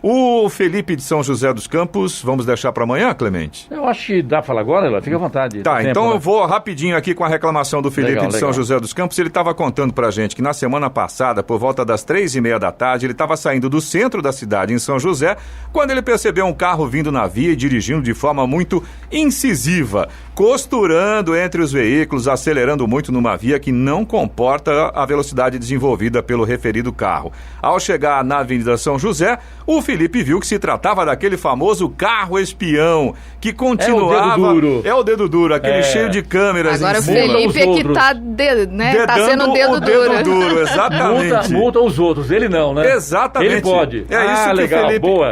O Felipe de São José dos Campos, vamos deixar para amanhã, Clemente? Eu acho que dá para falar agora, ela fica à vontade. Tá, então eu vou rapidinho aqui com a reclamação do Felipe de São José dos Campos. Ele estava contando pra gente que na semana passada, por volta das 3:30 da tarde, ele estava saindo do centro da cidade, em São José, quando ele percebeu um carro vindo na via e dirigindo de forma muito incisiva, costurando entre os veículos, acelerando muito numa via que não comporta a velocidade desenvolvida pelo referido carro. Ao chegar na Avenida São José, o Felipe viu que se tratava daquele famoso carro espião, que continuava... É o dedo duro. Aquele cheio de câmeras. Agora o Felipe é que tá sendo o dedo duro. Exatamente. Multa os outros, ele não, né? Exatamente. Ele pode.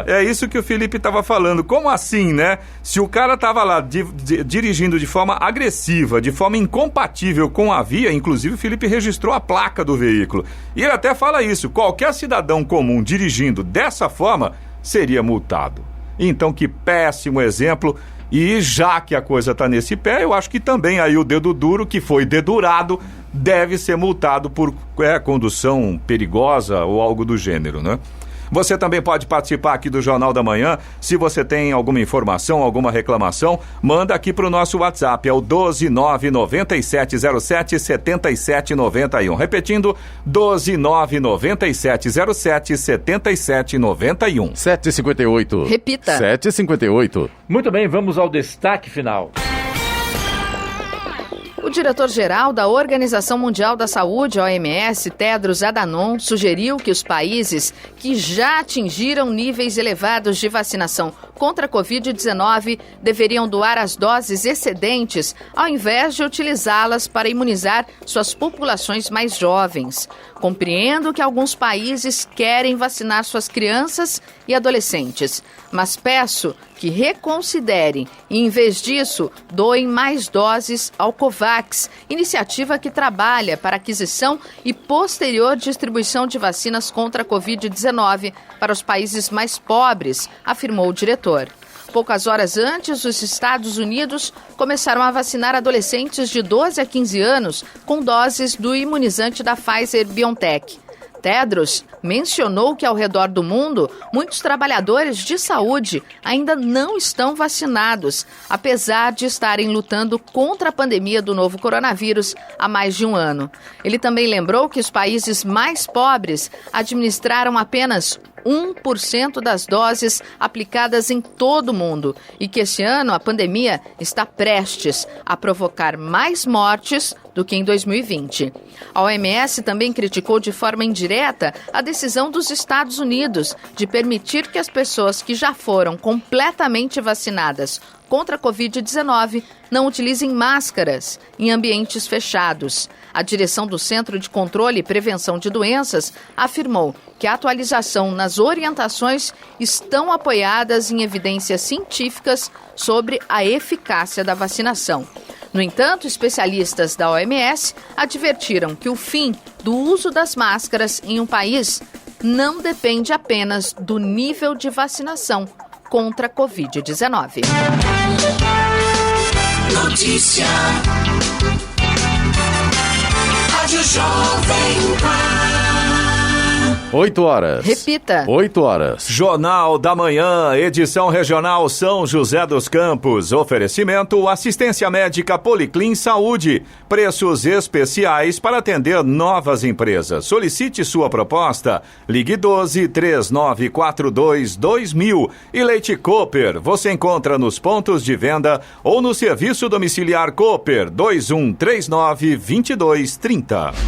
É isso que o Felipe estava falando. Como assim, né? Se o cara estava lá dirigindo de forma agressiva, de forma incompatível com a via, inclusive o Felipe registrou a placa do veículo. E ele até fala isso, qualquer cidadão comum dirigindo dessa forma seria multado. Então, que péssimo exemplo. E já que a coisa está nesse pé, eu acho que também aí o dedo duro, que foi dedurado, deve ser multado por condução perigosa ou algo do gênero, né? Você também pode participar aqui do Jornal da Manhã. Se você tem alguma informação, alguma reclamação, manda aqui para o nosso WhatsApp. É o 12997077791. Repetindo, 12997077791. 7h58. Repita. 7h58. Muito bem, vamos ao destaque final. O diretor-geral da Organização Mundial da Saúde, OMS, Tedros Adhanom, sugeriu que os países que já atingiram níveis elevados de vacinação contra a Covid-19 deveriam doar as doses excedentes ao invés de utilizá-las para imunizar suas populações mais jovens. Compreendo que alguns países querem vacinar suas crianças e adolescentes, mas peço que reconsiderem e, em vez disso, doem mais doses ao COVAX, iniciativa que trabalha para aquisição e posterior distribuição de vacinas contra a Covid-19 para os países mais pobres, afirmou o diretor. Poucas horas antes, os Estados Unidos começaram a vacinar adolescentes de 12 a 15 anos com doses do imunizante da Pfizer-BioNTech. Tedros mencionou que ao redor do mundo, muitos trabalhadores de saúde ainda não estão vacinados, apesar de estarem lutando contra a pandemia do novo coronavírus há mais de um ano. Ele também lembrou que os países mais pobres administraram apenas 1% das doses aplicadas em todo o mundo e que esse ano a pandemia está prestes a provocar mais mortes do que em 2020. A OMS também criticou de forma indireta a decisão dos Estados Unidos de permitir que as pessoas que já foram completamente vacinadas contra a Covid-19 não utilizem máscaras em ambientes fechados. A direção do Centro de Controle e Prevenção de Doenças afirmou que a atualização nas orientações estão apoiadas em evidências científicas sobre a eficácia da vacinação. No entanto, especialistas da OMS advertiram que o fim do uso das máscaras em um país não depende apenas do nível de vacinação contra a Covid-19. Notícia. Rádio Jovem Pan. 8 horas. Repita. 8 horas. Jornal da Manhã, edição regional São José dos Campos. Oferecimento assistência médica Policlin Saúde. Preços especiais para atender novas empresas. Solicite sua proposta. Ligue 12-3942-2000. E Leite Cooper. Você encontra nos pontos de venda ou no serviço domiciliar Cooper 2139-2230.